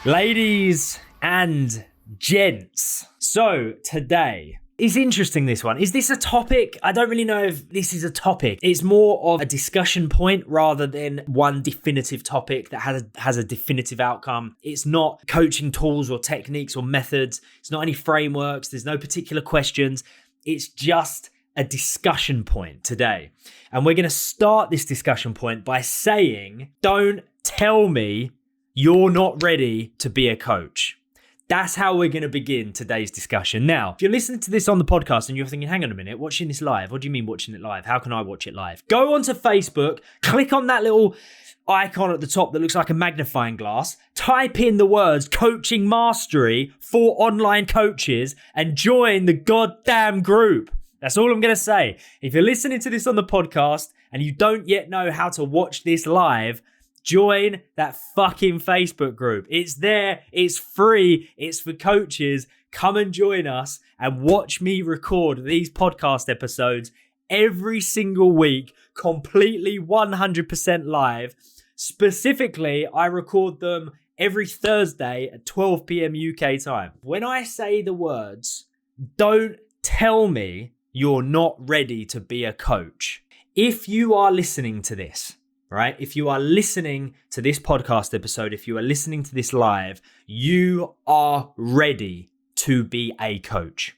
Ladies and gents, so today is interesting. This one, is this a topic? I don't really know if this is a topic. It's more of a discussion point rather than one definitive topic that has a definitive outcome. It's not coaching tools or techniques or methods. It's not any frameworks. There's no particular questions. It's just a discussion point today. And we're going to start this discussion point by saying, don't tell me you're not ready to be a coach. That's how we're going to begin today's discussion. Now, if you're listening to this on the podcast and you're thinking, hang on a minute, watching this live? What do you mean watching it live? How can I watch it live? Go onto Facebook, click on that little icon at the top that looks like a magnifying glass, type in the words coaching mastery for online coaches and join the goddamn group. That's all I'm going to say. If you're listening to this on the podcast and you don't yet know how to watch this live, join that fucking Facebook group. It's there. It's free. It's for coaches. Come and join us and watch me record these podcast episodes every single week, completely 100% live. Specifically, I record them every Thursday at 12 p.m. UK time. When I say the words, don't tell me you're not ready to be a coach. If you are listening to this, right? If you are listening to this podcast episode, if you are listening to this live, you are ready to be a coach.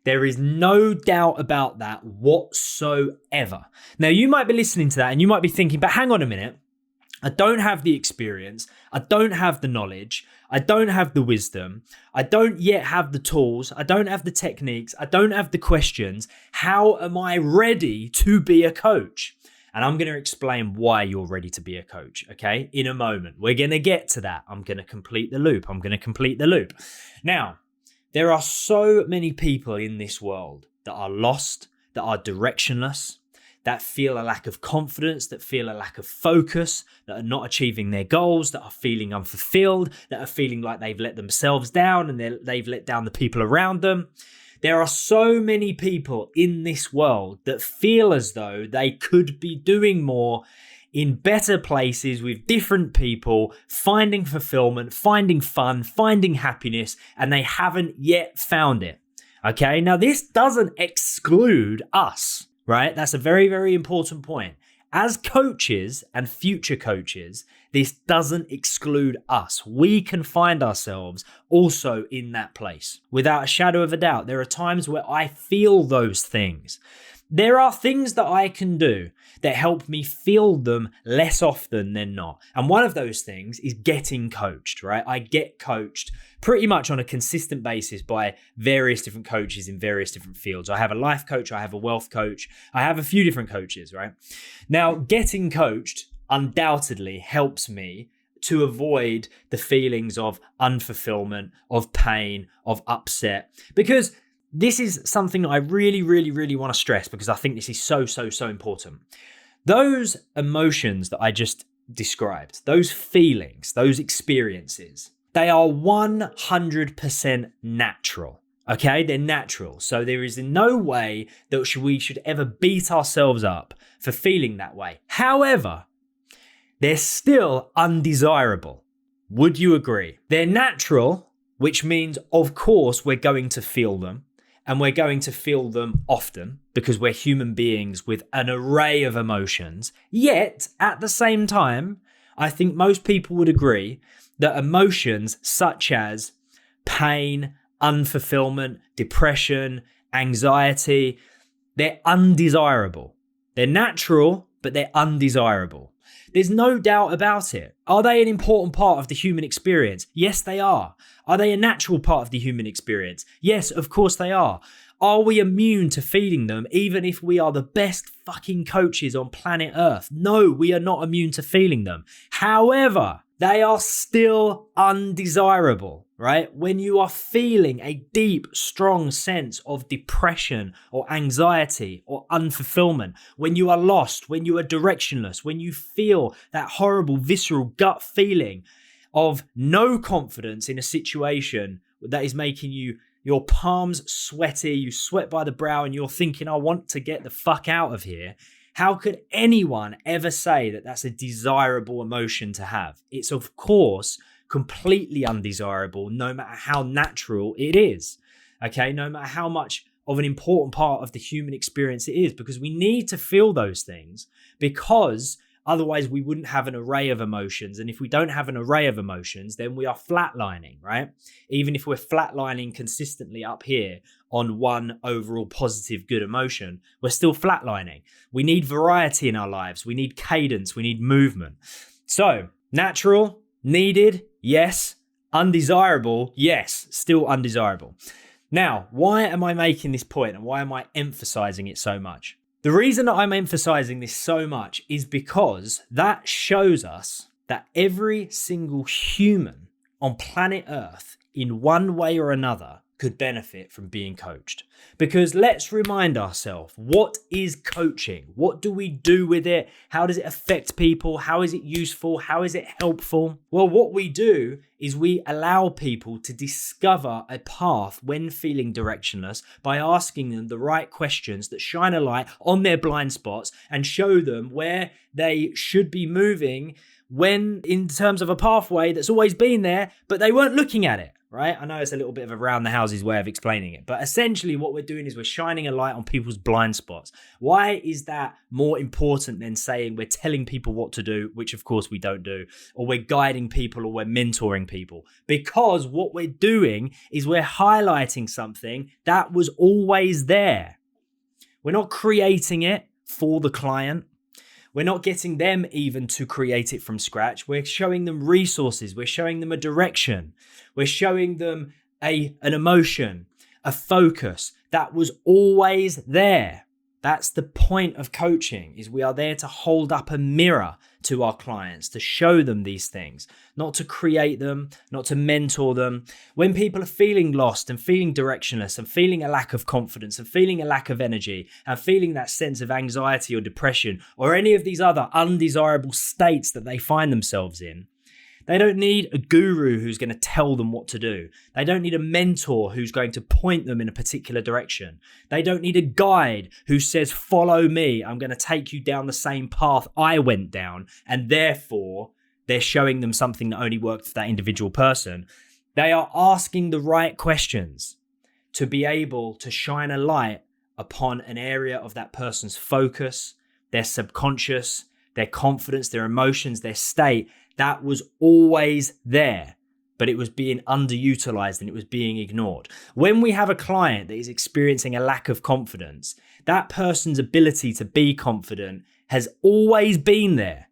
There is no doubt about that whatsoever. Now, you might be listening to that and you might be thinking, but hang on a minute. I don't have the experience. I don't have the knowledge. I don't have the wisdom. I don't yet have the tools. I don't have the techniques. I don't have the questions. How am I ready to be a coach? And I'm going to explain why you're ready to be a coach, okay? In a moment. We're going to get to that. I'm going to complete the loop. Now, there are so many people in this world that are lost, that are directionless, that feel a lack of confidence, that feel a lack of focus, that are not achieving their goals, that are feeling unfulfilled, that are feeling like they've let themselves down and they've let down the people around them. There are so many people in this world that feel as though they could be doing more in better places with different people, finding fulfillment, finding fun, finding happiness, and they haven't yet found it. Okay, now this doesn't exclude us, right? That's a very, very important point. As coaches and future coaches, this doesn't exclude us. We can find ourselves also in that place. Without a shadow of a doubt, there are times where I feel those things. There are things that I can do that help me feel them less often than not. And one of those things is getting coached, right? I get coached pretty much on a consistent basis by various different coaches in various different fields. I have a life coach, I have a wealth coach, I have a few different coaches, right? Now, getting coached undoubtedly helps me to avoid the feelings of unfulfillment, of pain, of upset, because this is something I really, really, really want to stress because I think this is so, so, so important. Those emotions that I just described, those feelings, those experiences, they are 100% natural, okay? They're natural. So there is in no way that we should ever beat ourselves up for feeling that way. However, they're still undesirable. Would you agree? They're natural, which means, of course, we're going to feel them. And we're going to feel them often because we're human beings with an array of emotions. Yet, at the same time, I think most people would agree that emotions such as pain, unfulfillment, depression, anxiety, they're undesirable. They're natural, but they're undesirable. There's no doubt about it. Are they an important part of the human experience? Yes, they are. Are they a natural part of the human experience? Yes, of course they are. Are we immune to feeling them even if we are the best fucking coaches on planet Earth? No, we are not immune to feeling them. However, they are still undesirable, right? When you are feeling a deep, strong sense of depression or anxiety or unfulfillment, when you are lost, when you are directionless, when you feel that horrible, visceral gut feeling of no confidence in a situation that is making your palms sweaty, you sweat by the brow and you're thinking, I want to get the fuck out of here. How could anyone ever say that that's a desirable emotion to have? It's, of course, completely undesirable, no matter how natural it is. Okay, no matter how much of an important part of the human experience it is, because we need to feel those things, because otherwise we wouldn't have an array of emotions. And if we don't have an array of emotions, then we are flatlining, right? Even if we're flatlining consistently up here on one overall positive good emotion, we're still flatlining. We need variety in our lives. We need cadence. We need movement. So natural, needed, yes. Undesirable, yes. Still undesirable. Now, why am I making this point and why am I emphasizing it so much? The reason that I'm emphasizing this so much is because that shows us that every single human on planet Earth, in one way or another, could benefit from being coached. Because let's remind ourselves, what is coaching? What do we do with it? How does it affect people? How is it useful? How is it helpful? Well, what we do is we allow people to discover a path when feeling directionless by asking them the right questions that shine a light on their blind spots and show them where they should be moving when in terms of a pathway that's always been there, but they weren't looking at it. Right? I know it's a little bit of a round the houses way of explaining it, but essentially what we're doing is we're shining a light on people's blind spots. Why is that more important than saying we're telling people what to do, which of course we don't do, or we're guiding people or we're mentoring people? Because what we're doing is we're highlighting something that was always there. We're not creating it for the client. We're not getting them even to create it from scratch. We're showing them resources. We're showing them a direction. We're showing them an emotion, a focus that was always there. That's the point of coaching, is we are there to hold up a mirror to our clients, to show them these things, not to create them, not to mentor them. When people are feeling lost and feeling directionless and feeling a lack of confidence and feeling a lack of energy and feeling that sense of anxiety or depression or any of these other undesirable states that they find themselves in, they don't need a guru who's going to tell them what to do. They don't need a mentor who's going to point them in a particular direction. They don't need a guide who says, follow me, I'm going to take you down the same path I went down. And therefore, they're showing them something that only worked for that individual person. They are asking the right questions to be able to shine a light upon an area of that person's focus, their subconscious, their confidence, their emotions, their state. That was always there, but it was being underutilized and it was being ignored. When we have a client that is experiencing a lack of confidence, that person's ability to be confident has always been there.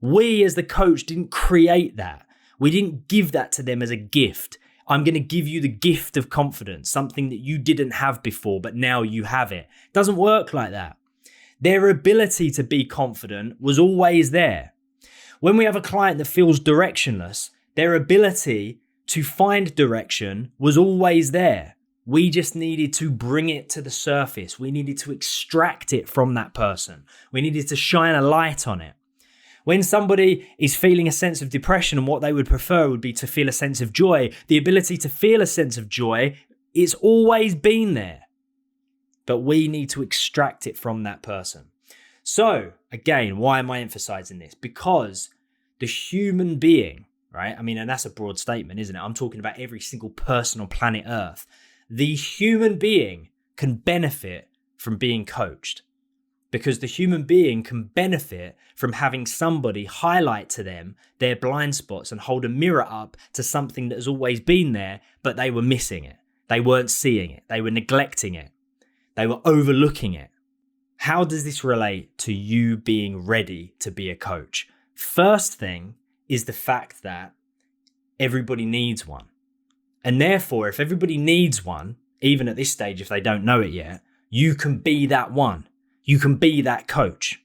We as the coach didn't create that. We didn't give that to them as a gift. I'm going to give you the gift of confidence, something that you didn't have before, but now you have it. It doesn't work like that. Their ability to be confident was always there. When we have a client that feels directionless, their ability to find direction was always there. We just needed to bring it to the surface. We needed to extract it from that person. We needed to shine a light on it. When somebody is feeling a sense of depression and what they would prefer would be to feel a sense of joy, the ability to feel a sense of joy, it's always been there. But we need to extract it from that person. So, again, why am I emphasizing this? Because the human being, right? I mean, and that's a broad statement, isn't it? I'm talking about every single person on planet Earth. The human being can benefit from being coached, because the human being can benefit from having somebody highlight to them their blind spots and hold a mirror up to something that has always been there, but they were missing it. They weren't seeing it. They were neglecting it. They were overlooking it. How does this relate to you being ready to be a coach? First thing is the fact that everybody needs one. And therefore, if everybody needs one, even at this stage, if they don't know it yet, you can be that one. You can be that coach.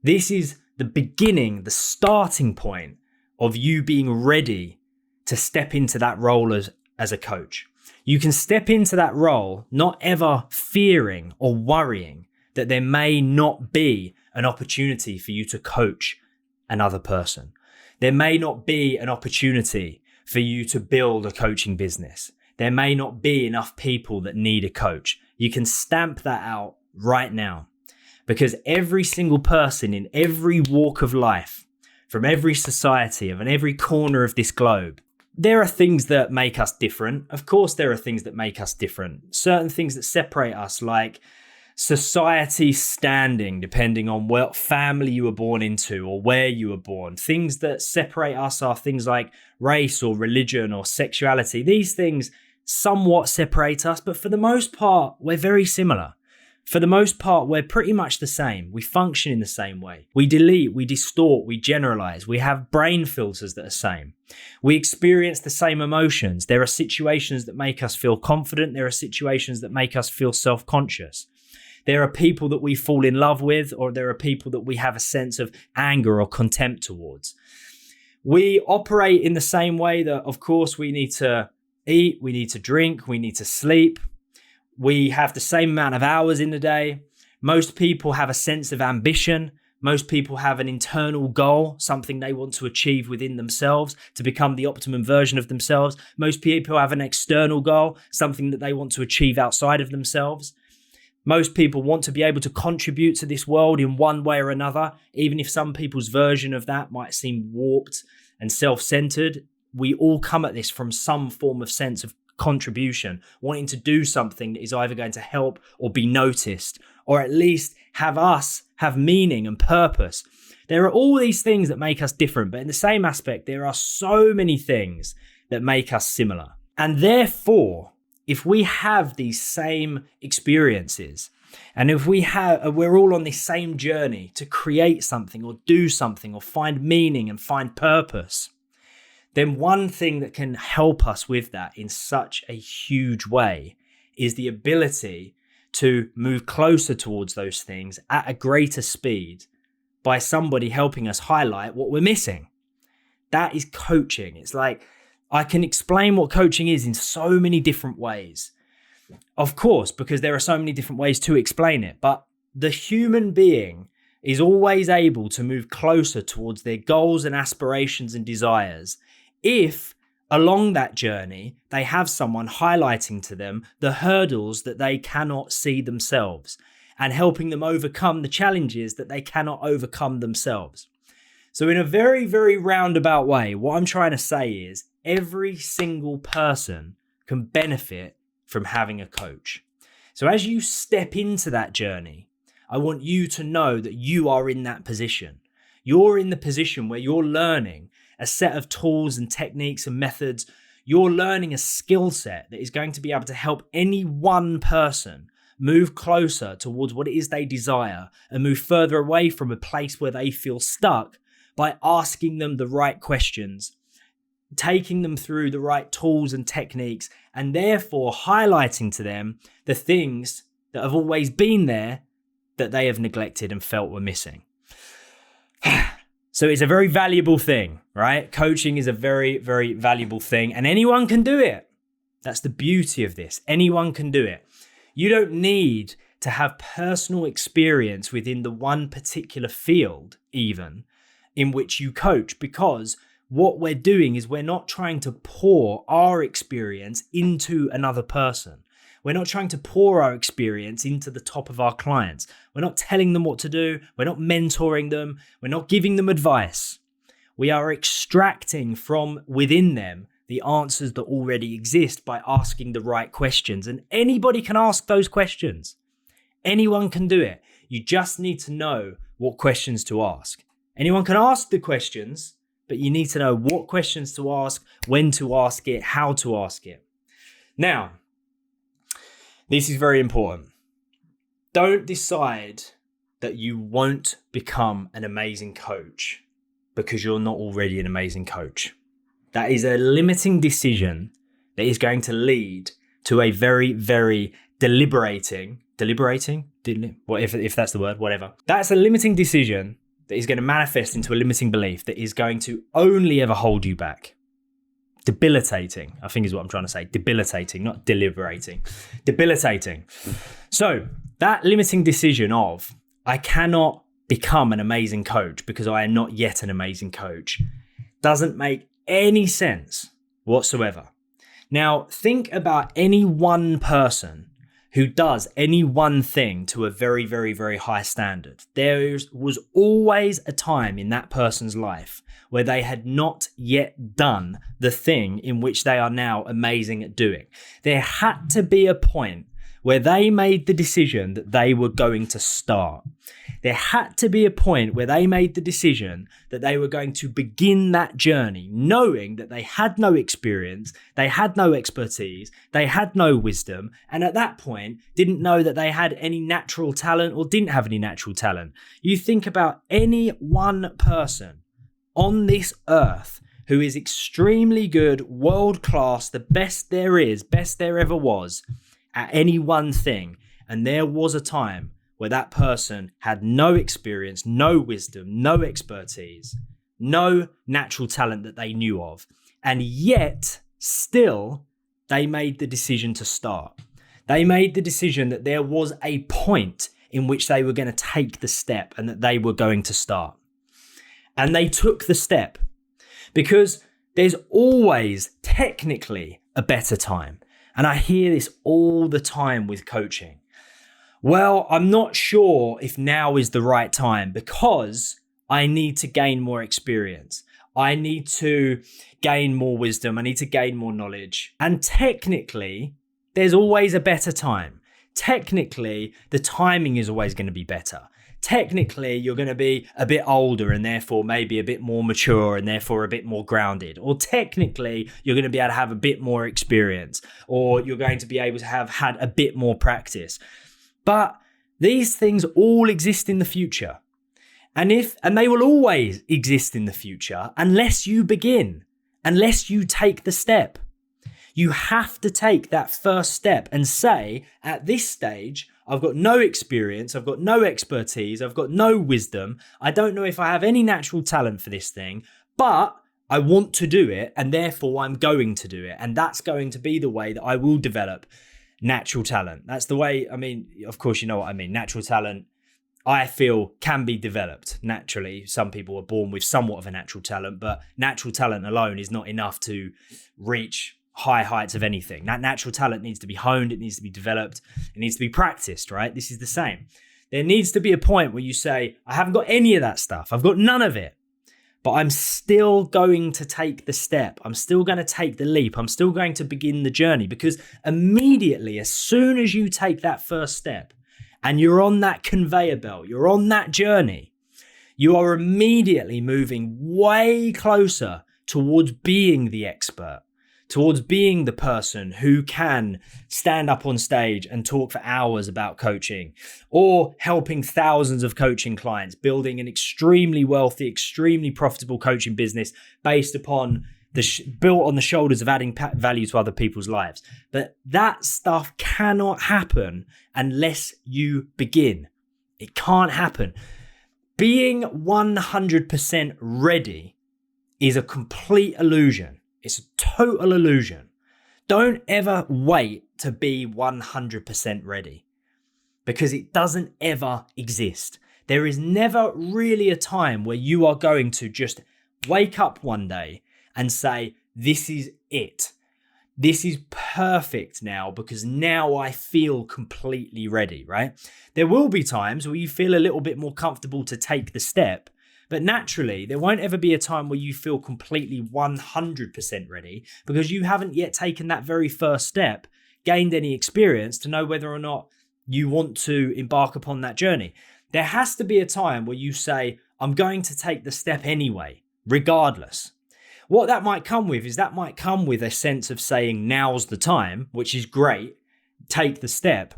This is the beginning, the starting point of you being ready to step into that role as a coach. You can step into that role not ever fearing or worrying that there may not be an opportunity for you to coach another person. There may not be an opportunity for you to build a coaching business. There may not be enough people that need a coach. You can stamp that out right now. because every single person in every walk of life, from every society, of every corner of this globe, there are things that make us different. Of course, there are things that make us different. Certain things that separate us, like society standing, depending on what family you were born into or where you were born. Things that separate us are things like race or religion or sexuality. These things somewhat separate us, but for the most part, we're very similar. For the most part, we're pretty much the same. We function in the same way. We delete, we distort, we generalize. We have brain filters that are the same. We experience the same emotions. There are situations that make us feel confident. There are situations that make us feel self-conscious. There are people that we fall in love with, or there are people that we have a sense of anger or contempt towards. We operate in the same way that, of course, we need to eat, we need to drink, we need to sleep. We have the same amount of hours in the day. Most people have a sense of ambition. Most people have an internal goal, something they want to achieve within themselves to become the optimum version of themselves. Most people have an external goal, something that they want to achieve outside of themselves. Most people want to be able to contribute to this world in one way or another, even if some people's version of that might seem warped and self-centered. We all come at this from some form of sense of contribution, wanting to do something that is either going to help or be noticed, or at least have meaning and purpose. There are all these things that make us different, but in the same aspect, there are so many things that make us similar. And therefore, if we have these same experiences, and if we're all on this same journey to create something or do something or find meaning and find purpose, then one thing that can help us with that in such a huge way is the ability to move closer towards those things at a greater speed by somebody helping us highlight what we're missing. That is coaching. It's like, I can explain what coaching is in so many different ways. Of course, because there are so many different ways to explain it, but the human being is always able to move closer towards their goals and aspirations and desires if along that journey they have someone highlighting to them the hurdles that they cannot see themselves and helping them overcome the challenges that they cannot overcome themselves. So in a very, very roundabout way, what I'm trying to say is every single person can benefit from having a coach. So as you step into that journey, I want you to know that you are in that position. You're in the position where you're learning a set of tools and techniques and methods. You're learning a skill set that is going to be able to help any one person move closer towards what it is they desire and move further away from a place where they feel stuck by asking them the right questions, taking them through the right tools and techniques, and therefore highlighting to them the things that have always been there that they have neglected and felt were missing. So it's a very valuable thing, right? Coaching is a very, very valuable thing, and anyone can do it. That's the beauty of this. Anyone can do it. You don't need to have personal experience within the one particular field, even, in which you coach, because what we're doing is we're not trying to pour our experience into another person. We're not trying to pour our experience into the top of our clients. We're not telling them what to do. We're not mentoring them. We're not giving them advice. We are extracting from within them the answers that already exist by asking the right questions. And anybody can ask those questions. Anyone can do it. You just need to know what questions to ask. Anyone can ask the questions, but you need to know what questions to ask, when to ask it, how to ask it. Now, this is very important. Don't decide that you won't become an amazing coach because you're not already an amazing coach. That is a limiting decision that is going to lead to a very, very deliberating, if that's the word, whatever. That's a limiting decision that is going to manifest into a limiting belief that is going to only ever hold you back. Debilitating, I think is what I'm trying to say. Debilitating, not deliberating. Debilitating. So that limiting decision of, I cannot become an amazing coach because I am not yet an amazing coach, doesn't make any sense whatsoever. Now, think about any one person who does any one thing to a very, very, very high standard, there was always a time in that person's life where they had not yet done the thing in which they are now amazing at doing. There had to be a point where they made the decision that they were going to start. There had to be a point where they made the decision that they were going to begin that journey, knowing that they had no experience, they had no expertise, they had no wisdom, and at that point didn't know that they had any natural talent or didn't have any natural talent. You think about any one person on this earth who is extremely good, world-class, the best there is, best there ever was, at any one thing, and there was a time where that person had no experience, no wisdom, no expertise, no natural talent that they knew of, and yet still they made the decision to start. They made the decision that there was a point in which they were going to take the step and that they were going to start. And they took the step because there's always technically a better time. And I hear this all the time with coaching. Well, I'm not sure if now is the right time because I need to gain more experience. I need to gain more wisdom. I need to gain more knowledge. And technically, there's always a better time. Technically, the timing is always going to be better. Technically, you're going to be a bit older and therefore maybe a bit more mature and therefore a bit more grounded. Or technically, you're going to be able to have a bit more experience, or you're going to be able to have had a bit more practice. But these things all exist in the future. And they will always exist in the future unless you begin, unless you take the step. You have to take that first step and say, at this stage, I've got no experience, I've got no expertise, I've got no wisdom. I don't know if I have any natural talent for this thing, but I want to do it, and therefore I'm going to do it. And that's going to be the way that I will develop natural talent. That's the way, of course, you know what I mean. Natural talent, I feel, can be developed naturally. Some people are born with somewhat of a natural talent, but natural talent alone is not enough to reach high heights of anything. That natural talent needs to be honed, it needs to be developed, it needs to be practiced, right? This is the same. There needs to be a point where you say, I haven't got any of that stuff, I've got none of it, but I'm still going to take the step, I'm still going to take the leap, I'm still going to begin the journey, because immediately, as soon as you take that first step and you're on that conveyor belt, you're on that journey, you are immediately moving way closer towards being the expert, towards being the person who can stand up on stage and talk for hours about coaching, or helping thousands of coaching clients, building an extremely wealthy, extremely profitable coaching business based upon built on the shoulders of adding value to other people's lives. But that stuff cannot happen unless you begin. It can't happen. Being 100% ready is a complete illusion. It's a total illusion. Don't ever wait to be 100% ready, because it doesn't ever exist. There is never really a time where you are going to just wake up one day and say, this is it. This is perfect now, because now I feel completely ready, right? There will be times where you feel a little bit more comfortable to take the step, but naturally, there won't ever be a time where you feel completely 100% ready, because you haven't yet taken that very first step, gained any experience to know whether or not you want to embark upon that journey. There has to be a time where you say, I'm going to take the step anyway, regardless. What that might come with is a sense of saying, now's the time, which is great, take the step.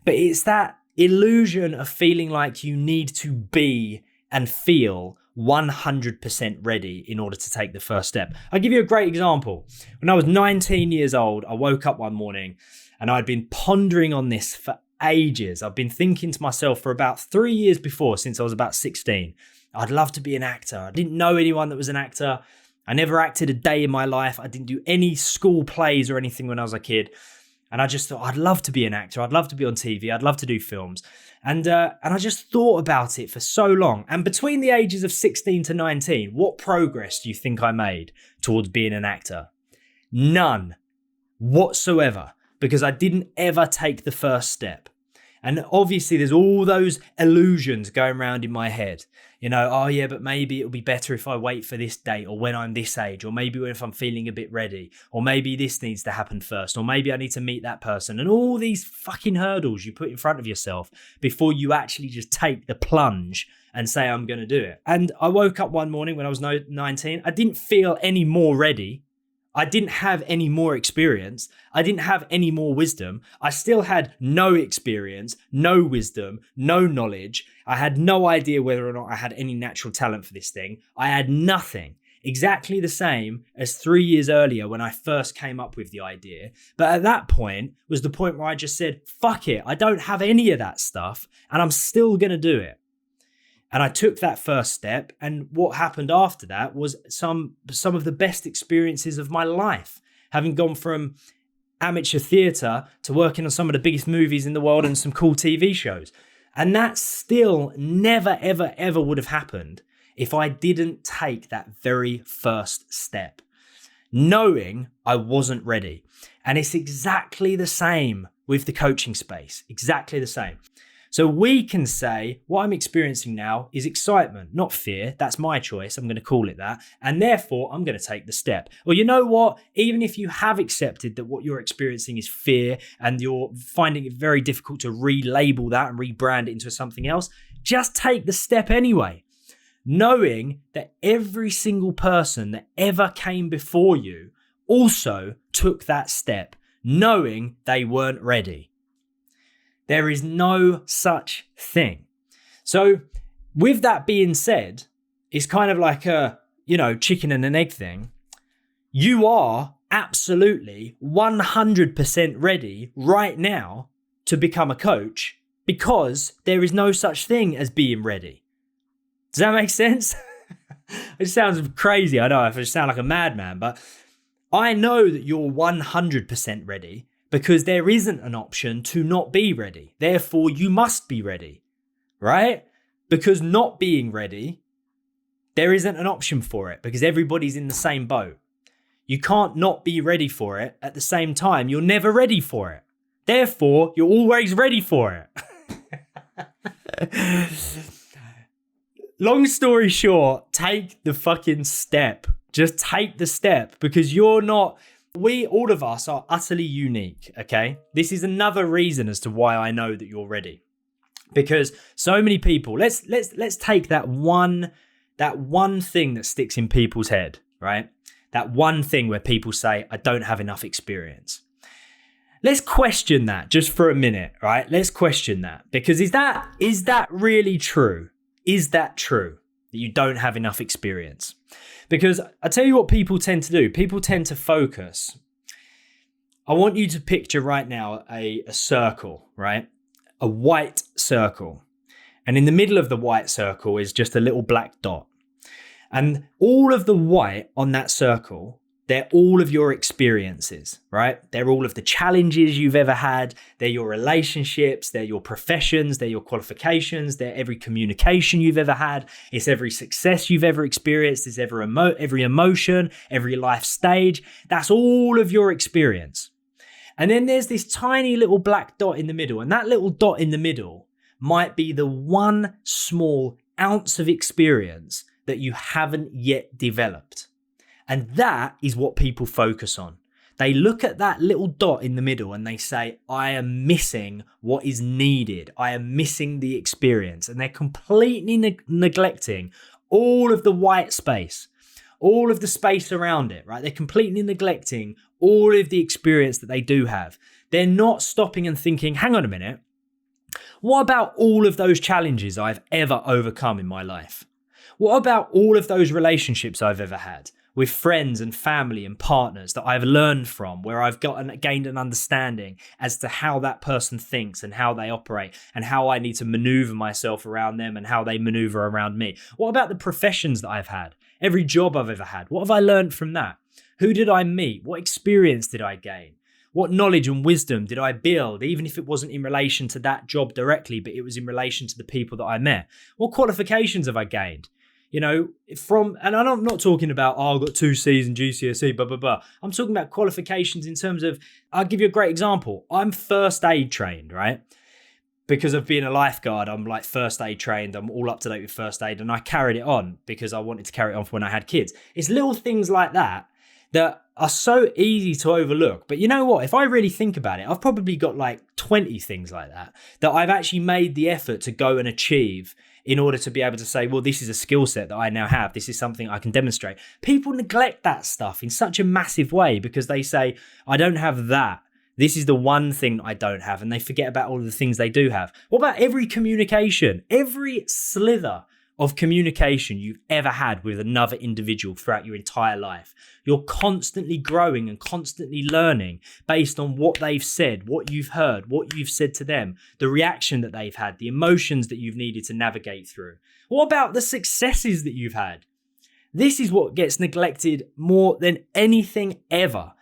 But it's that illusion of feeling like you need to be and feel 100% ready in order to take the first step. I'll give you a great example. When I was 19 years old, I woke up one morning and I'd been pondering on this for ages. I've been thinking to myself for about 3 years before, since I was about 16. I'd love to be an actor. I didn't know anyone that was an actor. I never acted a day in my life. I didn't do any school plays or anything when I was a kid. And I just thought, I'd love to be an actor. I'd love to be on TV. I'd love to do films. And I just thought about it for so long. And between the ages of 16 to 19, what progress do you think I made towards being an actor? None whatsoever. because I didn't ever take the first step. And obviously there's all those illusions going around in my head. Oh yeah, but maybe it'll be better if I wait for this date, or when I'm this age, or maybe if I'm feeling a bit ready, or maybe this needs to happen first, or maybe I need to meet that person. And all these fucking hurdles you put in front of yourself before you actually just take the plunge and say, I'm going to do it. And I woke up one morning when I was 19. I didn't feel any more ready. I didn't have any more experience. I didn't have any more wisdom. I still had no experience, no wisdom, no knowledge. I had no idea whether or not I had any natural talent for this thing. I had nothing. Exactly the same as 3 years earlier when I first came up with the idea. But at that point was the point where I just said, fuck it. I don't have any of that stuff and I'm still going to do it. And I took that first step, and what happened after that was some of the best experiences of my life, having gone from amateur theatre to working on some of the biggest movies in the world and some cool TV shows. And that still never, ever, ever would have happened if I didn't take that very first step, knowing I wasn't ready. And it's exactly the same with the coaching space, exactly the same. So we can say what I'm experiencing now is excitement, not fear. That's my choice. I'm going to call it that. And therefore, I'm going to take the step. Well, you know what? Even if you have accepted that what you're experiencing is fear and you're finding it very difficult to relabel that and rebrand it into something else, just take the step anyway. Knowing that every single person that ever came before you also took that step, knowing they weren't ready. There is no such thing. So with that being said, it's kind of like a, chicken and an egg thing. You are absolutely 100% ready right now to become a coach because there is no such thing as being ready. Does that make sense? It sounds crazy. I know I sound like a madman, but I know that you're 100% ready. Because there isn't an option to not be ready. Therefore, you must be ready, right? Because not being ready, there isn't an option for it because everybody's in the same boat. You can't not be ready for it at the same time. You're never ready for it. Therefore, you're always ready for it. Long story short, take the fucking step. Just take the step because all of us are utterly unique, okay? This is another reason as to why I know that you're ready. Because so many people, let's take that one thing that sticks in people's head, right? That one thing where people say, I don't have enough experience. Let's question that just for a minute, right? Let's question that. Because is that really true? Is that true that you don't have enough experience? Because I tell you what people tend to do. People tend to focus. I want you to picture right now a circle, right? A white circle. And in the middle of the white circle is just a little black dot. And all of the white on that circle, they're all of your experiences, right? They're all of the challenges you've ever had. They're your relationships. They're your professions. They're your qualifications. They're every communication you've ever had. It's every success you've ever experienced. It's every emotion, every life stage. That's all of your experience. And then there's this tiny little black dot in the middle. And that little dot in the middle might be the one small ounce of experience that you haven't yet developed. And that is what people focus on. They look at that little dot in the middle and they say, I am missing what is needed. I am missing the experience. And they're completely neglecting all of the white space, all of the space around it, right? They're completely neglecting all of the experience that they do have. They're not stopping and thinking, hang on a minute. What about all of those challenges I've ever overcome in my life? What about all of those relationships I've ever had? With friends and family and partners that I've learned from, where I've gained an understanding as to how that person thinks and how they operate and how I need to maneuver myself around them and how they maneuver around me. What about the professions that I've had? Every job I've ever had. What have I learned from that? Who did I meet? What experience did I gain? What knowledge and wisdom did I build, even if it wasn't in relation to that job directly, but it was in relation to the people that I met? What qualifications have I gained? You know, and I'm not talking about, oh, I've got 2 C's in GCSE, blah, blah, blah. I'm talking about qualifications in terms of, I'll give you a great example. I'm first aid trained, right? Because of being a lifeguard, I'm like first aid trained. I'm all up to date with first aid, and I carried it on because I wanted to carry it on for when I had kids. It's little things like that are so easy to overlook. But you know what? If I really think about it, I've probably got like 20 things like that I've actually made the effort to go and achieve in order to be able to say, well, this is a skill set that I now have. This is something I can demonstrate. People neglect that stuff in such a massive way because they say, I don't have that. This is the one thing I don't have, and they forget about all of the things they do have. What about every communication, every slither of communication you've ever had with another individual throughout your entire life? You're constantly growing and constantly learning based on what they've said, what you've heard, what you've said to them, the reaction that they've had, the emotions that you've needed to navigate through. What about the successes that you've had? This is what gets neglected more than anything ever,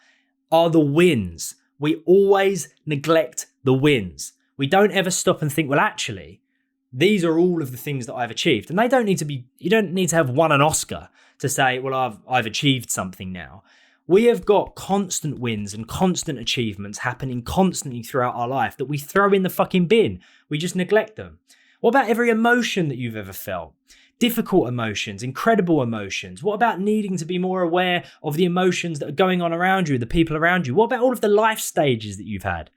are the wins. We always neglect the wins. We don't ever stop and think, well, actually, these are all of the things that I've achieved. And they don't need to be, you don't need to have won an Oscar to say, well, I've achieved something now. We have got constant wins and constant achievements happening constantly throughout our life that we throw in the fucking bin. We just neglect them. What about every emotion that you've ever felt? Difficult emotions, incredible emotions. What about needing to be more aware of the emotions that are going on around you, the people around you? What about all of the life stages that you've had?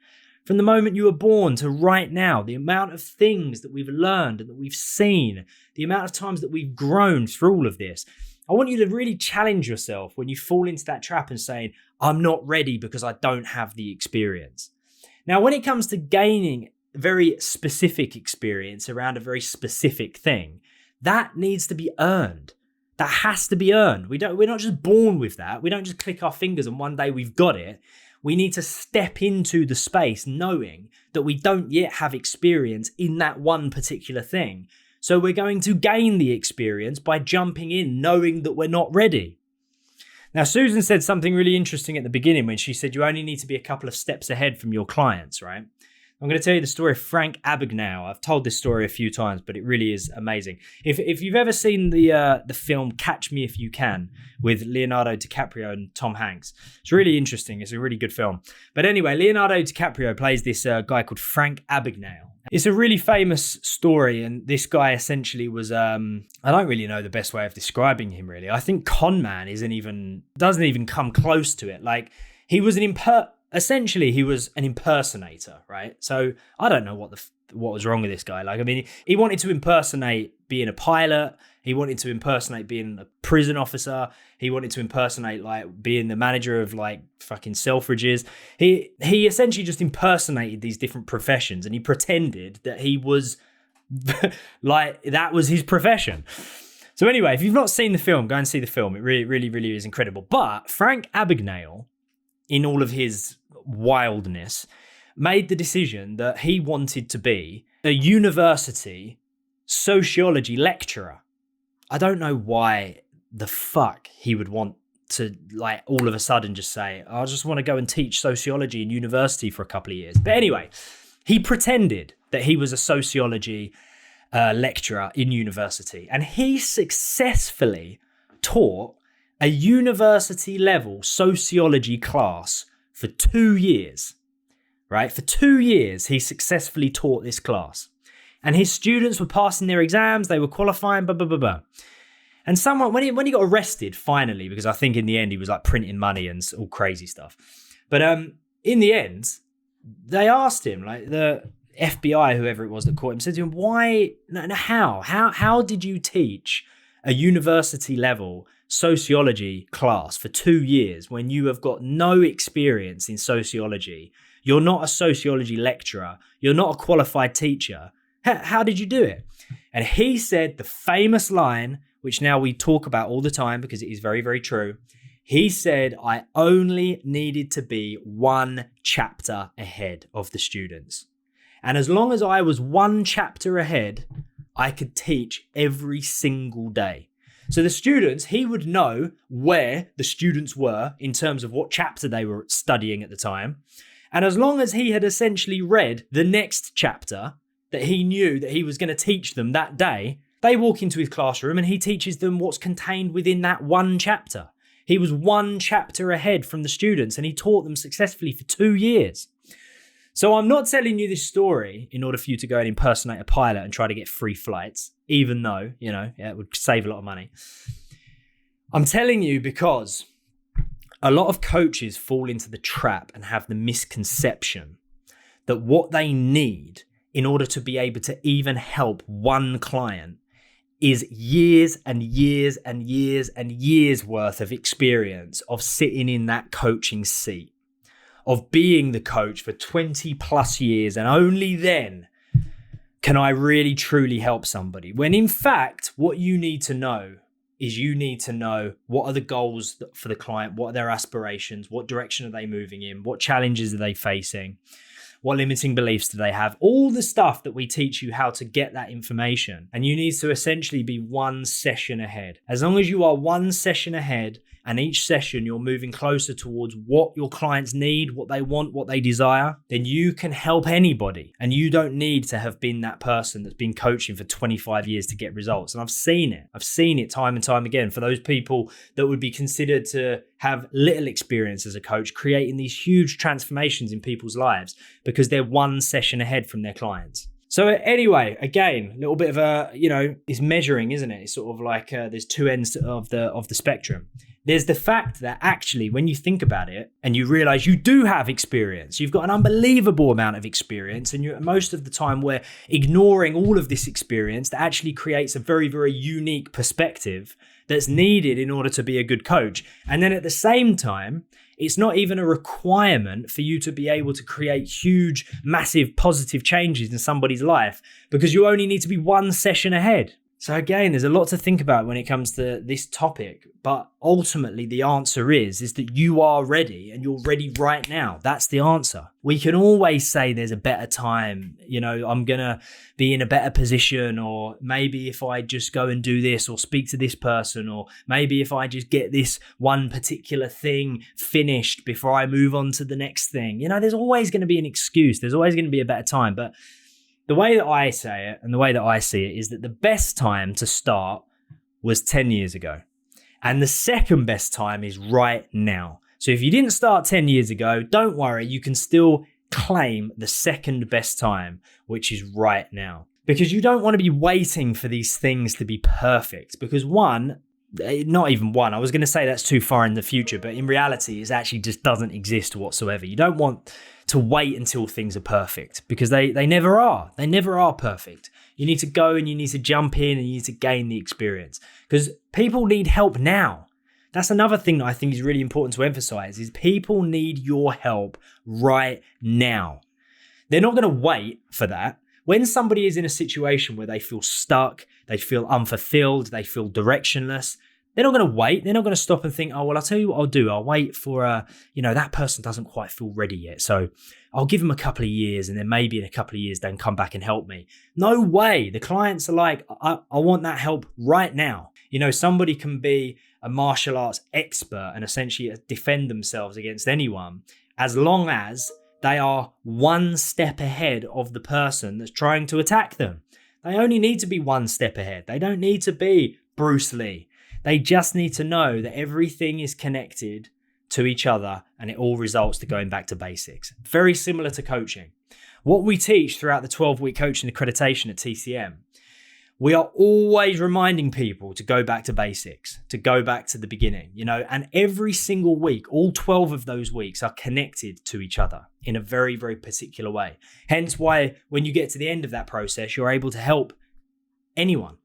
From the moment you were born to right now, the amount of things that we've learned and that we've seen, the amount of times that we've grown through all of this. I want you to really challenge yourself when you fall into that trap and saying, I'm not ready because I don't have the experience. Now, when it comes to gaining very specific experience around a very specific thing, that needs to be earned. That has to be earned. We're not just born with that. We don't just click our fingers and one day we've got it. We need to step into the space knowing that we don't yet have experience in that one particular thing. So we're going to gain the experience by jumping in, knowing that we're not ready. Now, Susan said something really interesting at the beginning when she said you only need to be a couple of steps ahead from your clients, right? I'm going to tell you the story of Frank Abagnale. I've told this story a few times, but it really is amazing. If you've ever seen the film Catch Me If You Can with Leonardo DiCaprio and Tom Hanks, it's really interesting. It's a really good film. But anyway, Leonardo DiCaprio plays this guy called Frank Abagnale. It's a really famous story, and this guy essentially was, I don't really know the best way of describing him, really. I think con man doesn't even come close to it. Like, he was essentially, he was an impersonator, right? So I don't know what was wrong with this guy. Like, I mean, he wanted to impersonate being a pilot. He wanted to impersonate being a prison officer. He wanted to impersonate like being the manager of like fucking Selfridges. He essentially just impersonated these different professions, and he pretended that he was like that was his profession. So anyway, if you've not seen the film, go and see the film. It really, really, really is incredible. But Frank Abagnale, in all of his wildness, made the decision that he wanted to be a university sociology lecturer. I don't know why the fuck he would want to like all of a sudden just say, I just want to go and teach sociology in university for a couple of years. But anyway, he pretended that he was a sociology lecturer in university, and he successfully taught a university level sociology class for 2 years, right? For 2 years, he successfully taught this class. And his students were passing their exams, they were qualifying, blah, blah, blah, blah. And someone, when he got arrested, finally, because I think in the end he was like printing money and all crazy stuff. But in the end, they asked him, like the FBI, whoever it was that caught him, said to him, how did you teach a university level sociology class for 2 years when you have got no experience in sociology? You're not a sociology lecturer. You're not a qualified teacher. How did you do it? And he said the famous line, which now we talk about all the time because it is very, very true. He said, I only needed to be 1 chapter ahead of the students. And as long as I was 1 chapter ahead, I could teach every single day. So the students, he would know where the students were in terms of what chapter they were studying at the time. And as long as he had essentially read the next chapter that he knew that he was going to teach them that day, They walk into his classroom and he teaches them what's contained within that one chapter. He was one chapter ahead from the students and he taught them successfully for 2 years. So I'm not telling you this story in order for you to go and impersonate a pilot and try to get free flights, even though, it would save a lot of money. I'm telling you because a lot of coaches fall into the trap and have the misconception that what they need in order to be able to even help one client is years and years and years and years worth of experience of sitting in that coaching seat, of being the coach for 20 plus years, and only then can I really truly help somebody. When in fact, what you need to know is you need to know what are the goals for the client, what are their aspirations, what direction are they moving in, what challenges are they facing, what limiting beliefs do they have, all the stuff that we teach you how to get that information. And you need to essentially be one session ahead. As long as you are one session ahead and each session you're moving closer towards what your clients need, what they want, what they desire, then you can help anybody. And you don't need to have been that person that's been coaching for 25 years to get results. And I've seen it. I've seen it time and time again for those people that would be considered to have little experience as a coach, creating these huge transformations in people's lives because they're one session ahead from their clients. So anyway, again, a little bit of it's measuring, isn't it? It's sort of like there's two ends of the spectrum. There's the fact that actually, when you think about it and you realize you do have experience, you've got an unbelievable amount of experience, and most of the time we're ignoring all of this experience that actually creates a very, very unique perspective that's needed in order to be a good coach. And then at the same time, it's not even a requirement for you to be able to create huge, massive, positive changes in somebody's life because you only need to be one session ahead. So again, there's a lot to think about when it comes to this topic, but ultimately the answer is that you are ready and you're ready right now. That's the answer. We can always say there's a better time, I'm going to be in a better position, or maybe if I just go and do this or speak to this person, or maybe if I just get this one particular thing finished before I move on to the next thing. There's always going to be an excuse. There's always going to be a better time, but the way that I say it and the way that I see it is that the best time to start was 10 years ago. And the second best time is right now. So if you didn't start 10 years ago, don't worry, you can still claim the second best time, which is right now. Because you don't want to be waiting for these things to be perfect. Because not even one, I was going to say that's too far in the future, but in reality, it actually just doesn't exist whatsoever. You don't want to wait until things are perfect because they never are. They never are perfect. You need to go and you need to jump in and you need to gain the experience because people need help now. That's another thing that I think is really important to emphasize is people need your help right now. They're not going to wait for that. When somebody is in a situation where they feel stuck, they feel unfulfilled, they feel directionless, they're not going to wait. They're not going to stop and think, oh, well, I'll tell you what I'll do. I'll wait for, that person doesn't quite feel ready yet. So I'll give them a couple of years and then maybe in a couple of years, they'll come back and help me. No way. The clients are like, I want that help right now. Somebody can be a martial arts expert and essentially defend themselves against anyone as long as they are one step ahead of the person that's trying to attack them. They only need to be one step ahead. They don't need to be Bruce Lee. They just need to know that everything is connected to each other and it all results to going back to basics. Very similar to coaching. What we teach throughout the 12-week coaching accreditation at TCM, we are always reminding people to go back to basics, to go back to the beginning, and every single week, all 12 of those weeks are connected to each other in a very, very particular way. Hence why when you get to the end of that process, you're able to help anyone.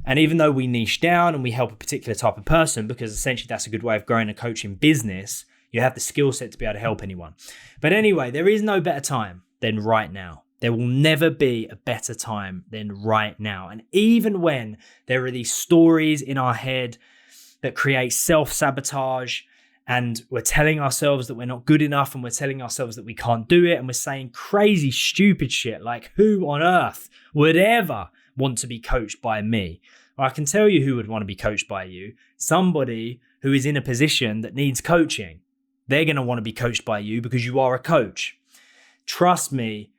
And even though we niche down and we help a particular type of person, because essentially that's a good way of growing a coaching business, you have the skill set to be able to help anyone. But anyway, there is no better time than right now. There will never be a better time than right now. And even when there are these stories in our head that create self-sabotage and we're telling ourselves that we're not good enough and we're telling ourselves that we can't do it and we're saying crazy, stupid shit like who on earth would ever want to be coached by me? Well, I can tell you who would want to be coached by you. Somebody who is in a position that needs coaching. They're going to want to be coached by you because you are a coach. Trust me,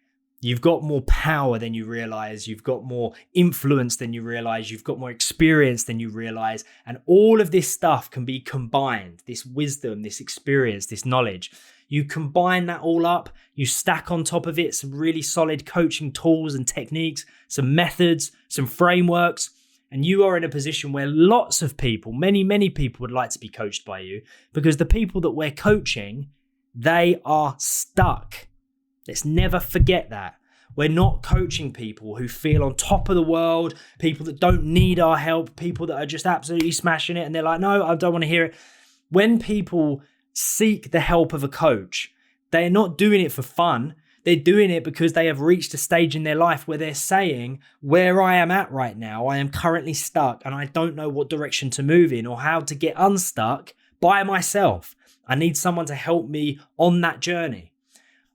You've got more power than you realize. You've got more influence than you realize. You've got more experience than you realize. And all of this stuff can be combined. This wisdom, this experience, this knowledge. You combine that all up. You stack on top of it some really solid coaching tools and techniques, some methods, some frameworks. And you are in a position where lots of people, many people would like to be coached by you, because the people that we're coaching, they are stuck. Let's never forget that. We're not coaching people who feel on top of the world, people that don't need our help, people that are just absolutely smashing it and they're like, no, I don't want to hear it. When people seek the help of a coach, they're not doing it for fun. They're doing it because they have reached a stage in their life where they're saying, where I am at right now, I am currently stuck and I don't know what direction to move in or how to get unstuck by myself. I need someone to help me on that journey.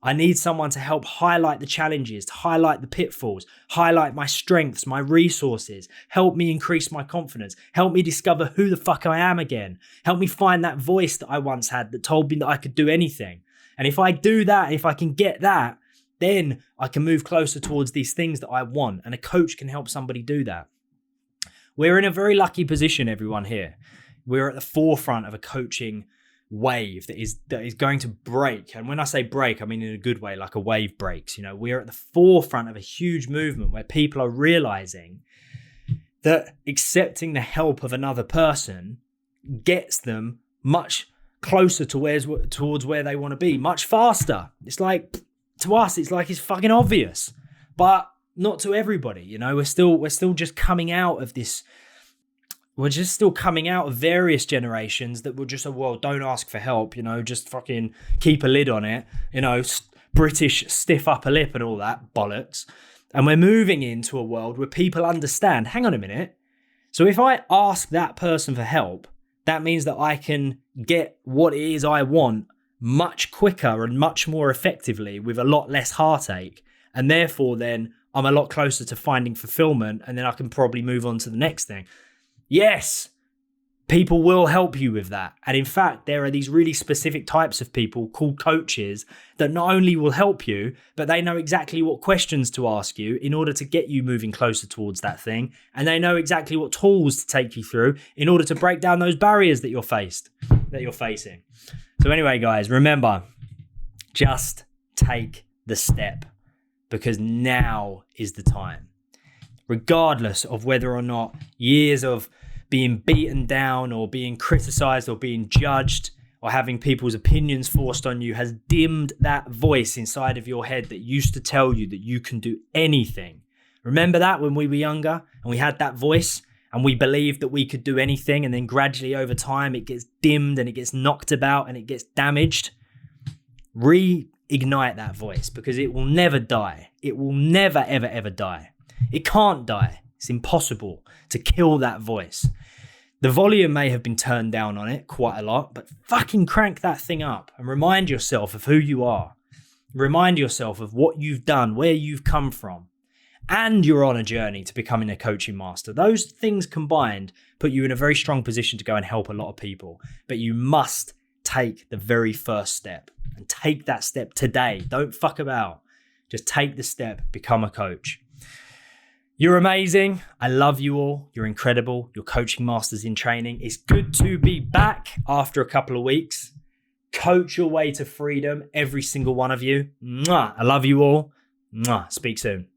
I need someone to help highlight the challenges, to highlight the pitfalls, highlight my strengths, my resources, help me increase my confidence, help me discover who the fuck I am again, help me find that voice that I once had that told me that I could do anything. And if I do that, if I can get that, then I can move closer towards these things that I want. And a coach can help somebody do that. We're in a very lucky position, everyone here. We're at the forefront of a coaching wave that is going to break. And when I say break, I mean in a good way, like a wave breaks. You know, we're at the forefront of a huge movement where people are realizing that accepting the help of another person gets them much closer towards where they want to be, much faster. It's like, to us, it's like it's fucking obvious, but not to everybody. You know, we're still just coming out of this. We're just still coming out of various generations that were just, well, don't ask for help, you know, just fucking keep a lid on it, you know, British stiff upper lip and all that bollocks. And we're moving into a world where people understand, hang on a minute. So if I ask that person for help, that means that I can get what it is I want much quicker and much more effectively with a lot less heartache. And therefore, then I'm a lot closer to finding fulfillment, and then I can probably move on to the next thing. Yes, people will help you with that. And in fact, there are these really specific types of people called coaches that not only will help you, but they know exactly what questions to ask you in order to get you moving closer towards that thing. And they know exactly what tools to take you through in order to break down those barriers that you're facing. So anyway, guys, remember, just take the step, because now is the time. Regardless of whether or not years of being beaten down or being criticized or being judged or having people's opinions forced on you has dimmed that voice inside of your head that used to tell you that you can do anything. Remember that when we were younger and we had that voice and we believed that we could do anything, and then gradually over time it gets dimmed and it gets knocked about and it gets damaged? Reignite that voice, because it will never die. It will never, ever, ever die. It can't die. It's impossible to kill that voice. The volume may have been turned down on it quite a lot, but fucking crank that thing up and remind yourself of who you are. Remind yourself of what you've done, where you've come from, and you're on a journey to becoming a coaching master. Those things combined put you in a very strong position to go and help a lot of people. But you must take the very first step, and take that step today. Don't fuck about. Just take the step, become a coach. You're amazing. I love you all. You're incredible. You're coaching masters in training. It's good to be back after a couple of weeks. Coach your way to freedom, every single one of you. Mwah. I love you all. Mwah. Speak soon.